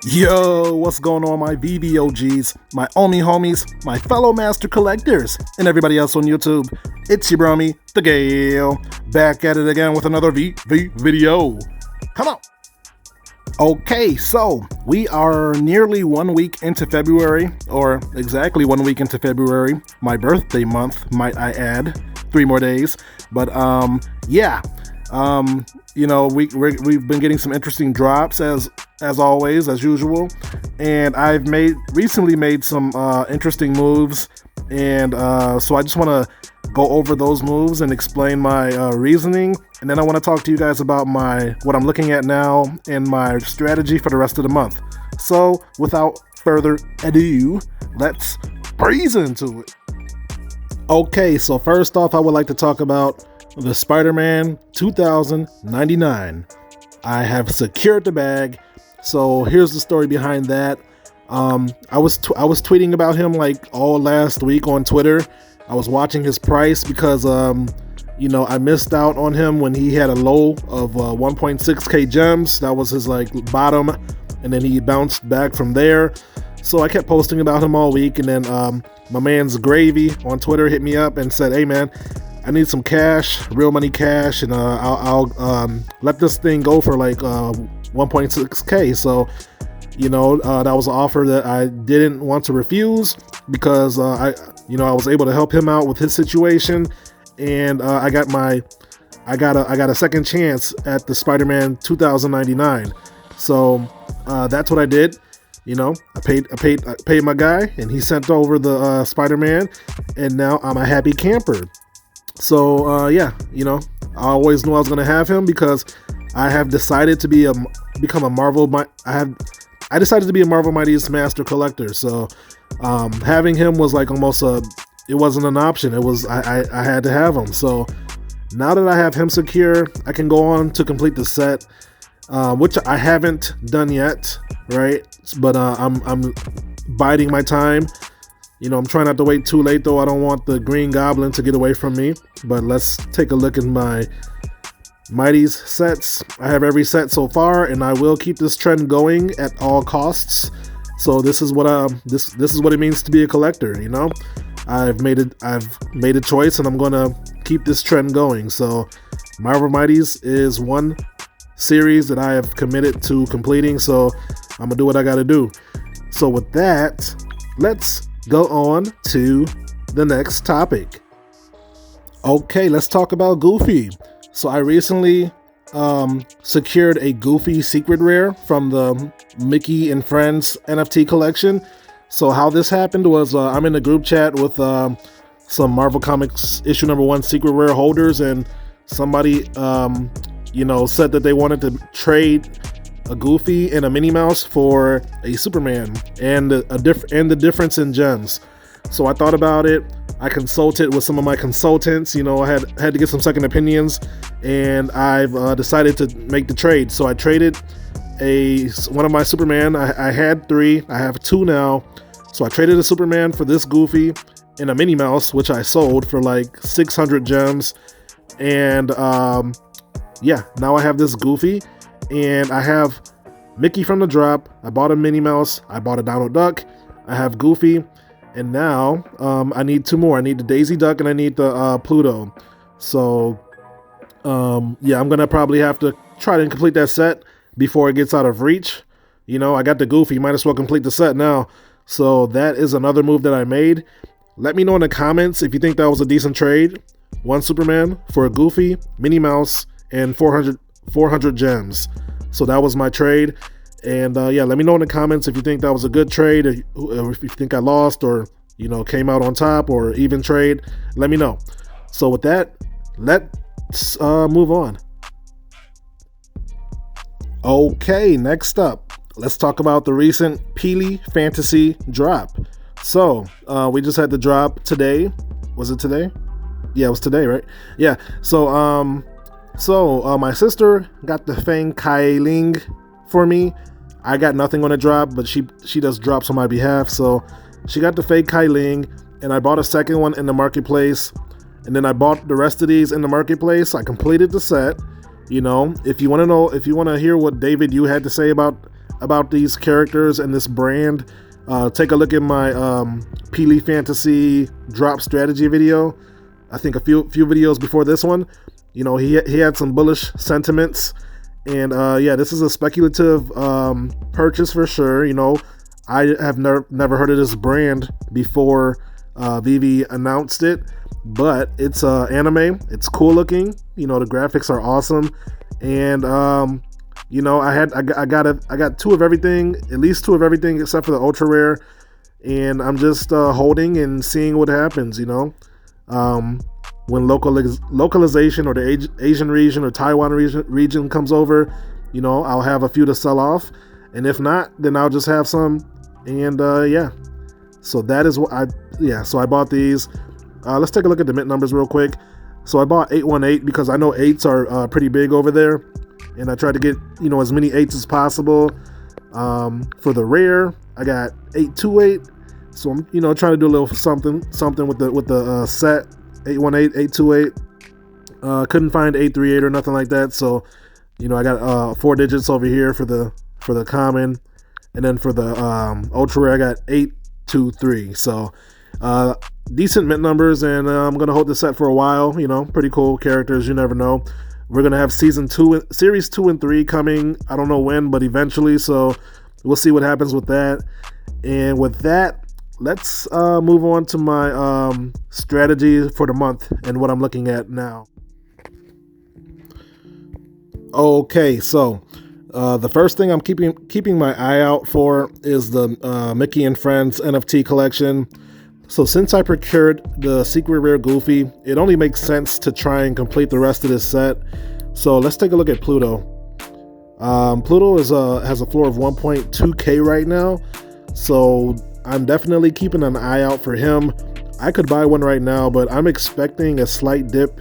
Yo, what's going on, my VBOGs, my Omi homies, my fellow master collectors, and everybody else on YouTube? It's your bromie, the Gale, back at it again with another VV video. Come on! Okay, so we are nearly 1 week into February, or exactly 1 week into February, my birthday month, might I add. 3 more days, but yeah. We've been getting some interesting drops as always, as usual, and I've recently made some interesting moves, and so I just want to go over those moves and explain my reasoning, and then I want to talk to you guys about what I'm looking at now and my strategy for the rest of the month. So without further ado, let's breeze into it. Okay, so first off, I would like to talk about the Spider-Man 2099. I have secured the bag. So here's the story behind that. I was tweeting about him like all last week on Twitter. I was watching his price because I missed out on him when he had a low of 1.6k gems. That was his like bottom, and then he bounced back from there. So I kept posting about him all week, and then my man's Gravy on Twitter hit me up and said, "Hey man, I need some cash, real money cash, and I'll let this thing go for like 1.6k." So, that was an offer that I didn't want to refuse because I was able to help him out with his situation, and I got a second chance at the Spider-Man 2099. So that's what I did. I paid my guy, and he sent over the Spider-Man, and now I'm a happy camper. So I always knew I was gonna have him because I have decided to become a Marvel. I decided to be a Marvel Mightiest Master Collector. So having him was like it wasn't an option. It was I had to have him. So now that I have him secure, I can go on to complete the set, which I haven't done yet, right? But I'm biding my time. I'm trying not to wait too late, though. I don't want the Green Goblin to get away from me. But let's take a look at my Mighty's sets. I have every set so far, and I will keep this trend going at all costs. So this is what this is what it means to be a collector. I've made a choice, and I'm gonna keep this trend going. So Marvel Mighty's is one series that I have committed to completing. So I'm gonna do what I gotta do. So with that, let's go on to the next topic. Okay, let's talk about Goofy. So I recently secured a Goofy secret rare from the Mickey and Friends NFT collection. So how this happened was I'm in a group chat with some Marvel Comics issue number 1 secret rare holders, and somebody said that they wanted to trade a Goofy and a Minnie Mouse for a Superman and the difference in gems. So I thought about it. I consulted with some of my consultants. I had to get some second opinions, and I've decided to make the trade. So I traded one of my Superman. I had 3. I have 2 now. So I traded a Superman for this Goofy and a Minnie Mouse, which I sold for like 600 gems. And now I have this Goofy. And I have Mickey from the drop. I bought a Minnie Mouse. I bought a Donald Duck. I have Goofy. And now I need 2 more. I need the Daisy Duck, and I need the Pluto. So I'm going to probably have to try to complete that set before it gets out of reach. I got the Goofy. Might as well complete the set now. So that is another move that I made. Let me know in the comments if you think that was a decent trade. 1 Superman for a Goofy, Minnie Mouse, and 400 gems. So that was my trade. And let me know in the comments if you think that was a good trade, or if you think I lost, or came out on top, or even trade. Let me know. So with that, let's move on. Okay, next up, let's talk about the recent Peely Fantasy drop. So we just had the drop today. Was it today? Yeah, it was today, right? Yeah. So my sister got the Fang Kai Ling for me. I got nothing on the drop, but she does drops on my behalf. So she got the Fang Kai Ling, and I bought a second one in the marketplace, and then I bought the rest of these in the marketplace. I completed the set. If you want to hear what David you had to say about about these characters and this brand, take a look at my Peely Fantasy drop strategy video. I think a few videos before this one. You know, he had some bullish sentiments, and yeah, this is a speculative purchase for sure. You know, I have never heard of this brand before Vivi announced it, but it's anime. It's cool looking. You know, the graphics are awesome, and you know, I got two of everything, at least two of everything except for the ultra rare, and I'm just holding and seeing what happens. You know, when localization or the Asian region or Taiwan region comes over, you know, I'll have a few to sell off, and if not, then I'll just have some, and yeah. So that is what so I bought these. Let's take a look at the mint numbers real quick. So I bought 818 because I know 8s are pretty big over there, and I tried to get, you know, as many 8s as possible. For the rare, I got 828. So I'm, you know, trying to do a little something with the set 818, 828. Couldn't find 838 or nothing like that. So, you know, I got 4 digits over here for the common, and then for the ultra rare, I got 823. So decent mint numbers, and I'm gonna hold this set for a while. You know, pretty cool characters. You never know. We're gonna have series 2 and 3 coming. I don't know when, but eventually. So we'll see what happens with that. And with that, let's move on to my strategy for the month and what I'm looking at now. Okay, so the first thing I'm keeping my eye out for is the Mickey and Friends NFT collection. So since I procured the secret rare Goofy, it only makes sense to try and complete the rest of this set. So let's take a look at Pluto. Pluto has a floor of 1.2k right now, so I'm definitely keeping an eye out for him. I could buy one right now, but I'm expecting a slight dip,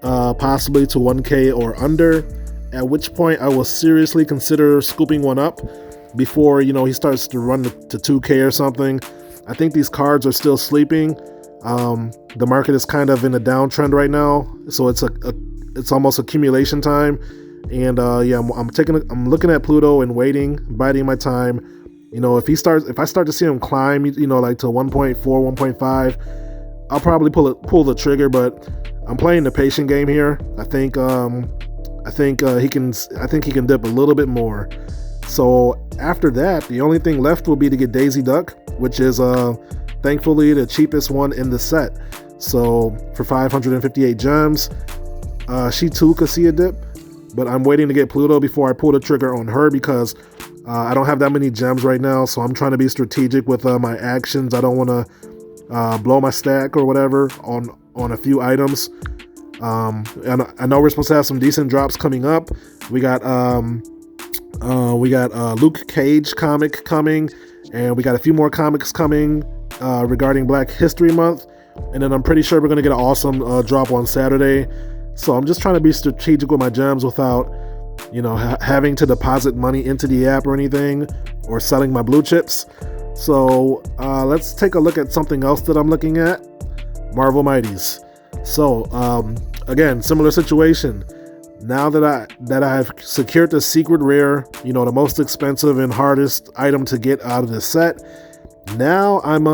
possibly to 1k or under, at which point I will seriously consider scooping one up before, you know, he starts to run to 2k or something. I think these cards are still sleeping. The market is kind of in a downtrend right now, so it's almost accumulation time. And yeah, I'm looking at Pluto and waiting, biding my time. You know, if I start to see him climb, you know, like to 1.4, 1.5, I'll probably pull the trigger. But I'm playing the patient game here. I think he can dip a little bit more. So after that, the only thing left will be to get Daisy Duck, which is thankfully the cheapest one in the set. So for 558 gems, she too could see a dip, but I'm waiting to get Pluto before I pull the trigger on her because I don't have that many gems right now. So I'm trying to be strategic with my actions. I don't want to blow my stack or whatever on a few items. And I know we're supposed to have some decent drops coming up. We got Luke Cage comic coming, and we got a few more comics coming regarding Black History Month, and then I'm pretty sure we're gonna get an awesome drop on Saturday. So I'm just trying to be strategic with my gems without, you know, having to deposit money into the app or anything, or selling my blue chips. So let's take a look at something else that I'm looking at. Marvel Mighties. So again, similar situation. Now that I have secured the secret rare, you know, the most expensive and hardest item to get out of the set, now I'm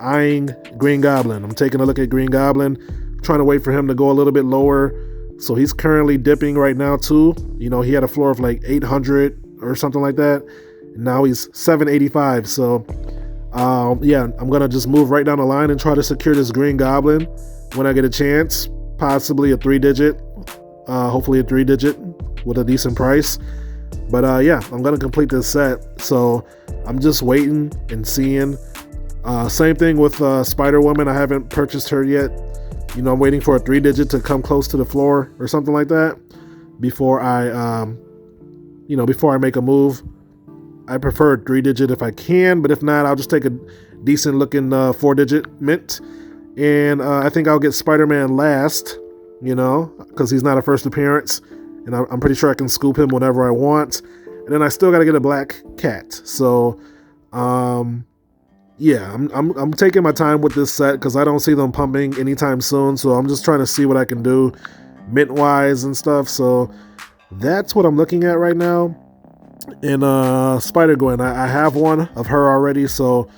eyeing Green Goblin. I'm taking a look at Green Goblin, trying to wait for him to go a little bit lower. So he's currently dipping right now too. You know, he had a floor of like 800 or something like that. And now he's 785. So yeah, I'm gonna just move right down the line and try to secure this Green Goblin when I get a chance. Possibly a 3-digit. Hopefully a 3-digit with a decent price. But yeah, I'm gonna complete this set, so I'm just waiting and seeing. Same thing with Spider-Woman. I haven't purchased her yet. You know, I'm waiting for a 3-digit to come close to the floor or something like that before I make a move. I prefer a 3-digit if I can, but if not, I'll just take a decent looking 4-digit mint. And I think I'll get Spider-Man last, you know, because he's not a first appearance, and I'm pretty sure I can scoop him whenever I want. And then I still got to get a Black Cat. So yeah, I'm taking my time with this set because I don't see them pumping anytime soon. So I'm just trying to see what I can do mint wise and stuff. So that's what I'm looking at right now. And Spider-Gwen, I have one of her already, so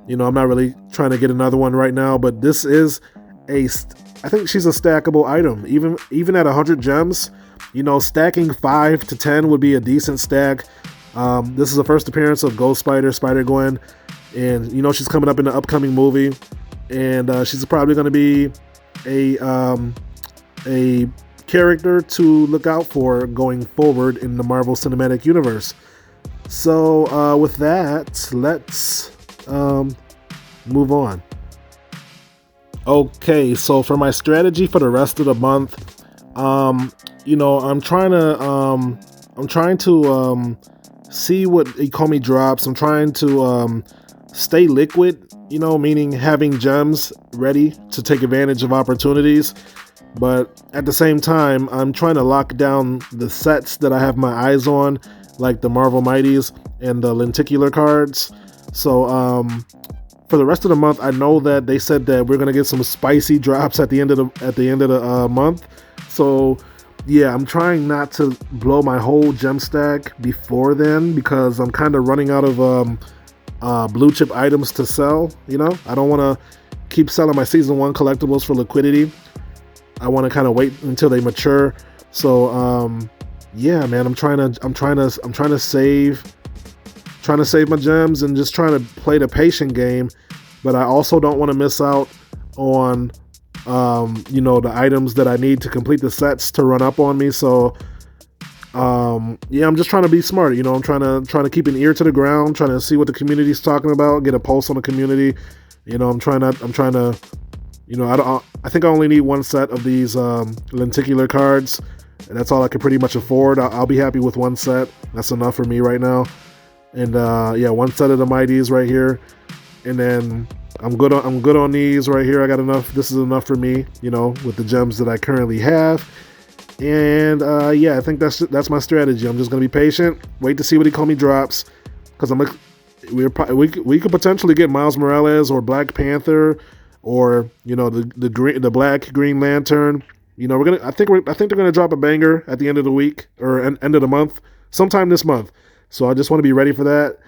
I'm not really trying to get another one right now. But this is I think she's a stackable item, even at 100 gems. Stacking 5 to 10 would be a decent stack. This is the first appearance of Ghost Spider-Gwen, and she's coming up in the upcoming movie, and she's probably going to be a character to look out for going forward in the Marvel Cinematic Universe. So with that, let's move on. Okay, so for my strategy for the rest of the month, I'm trying to see what Ecomi drops. I'm trying to stay liquid, meaning having gems ready to take advantage of opportunities. But at the same time, I'm trying to lock down the sets that I have my eyes on, like the Marvel Mighties and the lenticular cards. So for the rest of the month, I know that they said that we're gonna get some spicy drops at the end of the month. So yeah, I'm trying not to blow my whole gem stack before then, because I'm kind of running out of blue chip items to sell. I don't want to keep selling my season 1 collectibles for liquidity. I want to kind of wait until they mature. So yeah, man, I'm trying to save my gems and just trying to play the patient game. But I also don't want to miss out on the items that I need to complete the sets to run up on me. So yeah, I'm just trying to be smart. I'm trying to keep an ear to the ground, trying to see what the community's talking about, get a pulse on the community. I'm trying to I think I only need one set of these lenticular cards, and that's all I can pretty much afford. I'll be happy with one set. That's enough for me right now. And yeah, one set of the Mighties right here, and then I'm good on these right here. I got enough. This is enough for me, with the gems that I currently have. And yeah, I think that's my strategy. I'm just gonna be patient, wait to see what Ecomi drops, because we could potentially get Miles Morales or Black Panther, or the Black Green Lantern. I think they're gonna drop a banger at the end of the week, or end of the month, sometime this month. So I just want to be ready for that.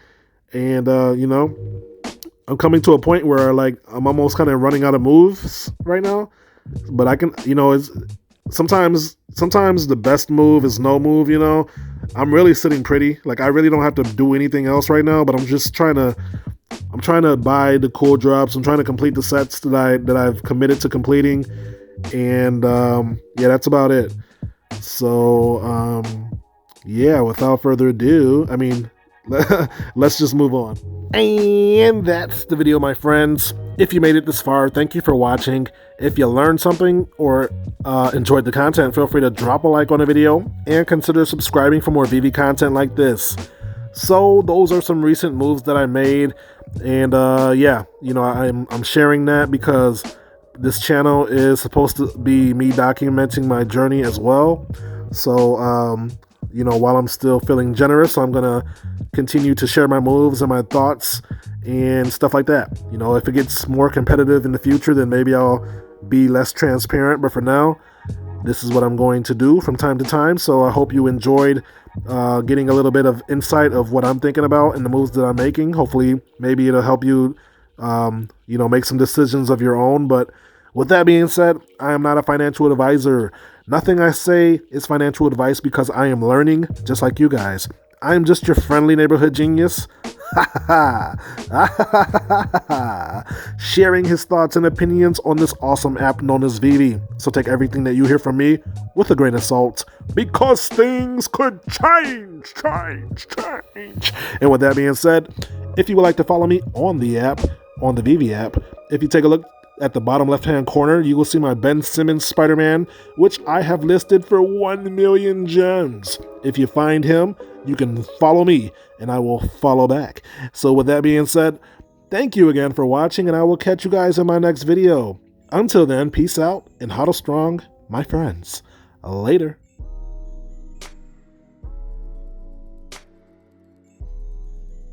And I'm coming to a point where I'm almost kind of running out of moves right now. But I can, it's sometimes the best move is no move. I'm really sitting pretty. I really don't have to do anything else right now. But I'm just trying to buy the cool drops. I'm trying to complete the sets that I've committed to completing, and yeah, that's about it. So yeah, without further ado, let's just move on. And that's the video, my friends. If you made it this far, thank you for watching. If you learned something or enjoyed the content, feel free to drop a like on the video and consider subscribing for more VV content like this. So those are some recent moves that I made, and yeah, I'm sharing that because this channel is supposed to be me documenting my journey as well. So while I'm still feeling generous, I'm gonna continue to share my moves and my thoughts and stuff like that. If it gets more competitive in the future, then maybe I'll be less transparent, but for now, this is what I'm going to do from time to time. So I hope you enjoyed getting a little bit of insight of what I'm thinking about and the moves that I'm making. Hopefully, maybe it'll help you, make some decisions of your own. But with that being said, I am not a financial advisor. Nothing I say is financial advice, because I am learning just like you guys. I am just your friendly neighborhood genius. Sharing his thoughts and opinions on this awesome app known as VV. So take everything that you hear from me with a grain of salt, because things could change. And with that being said, if you would like to follow me on the app, on the VV app, if you take a look at the bottom left-hand corner, you will see my Ben Simmons Spider-Man, which I have listed for 1 million gems. If you find him, you can follow me, and I will follow back. So with that being said, thank you again for watching, and I will catch you guys in my next video. Until then, peace out, and hodl strong, my friends. Later.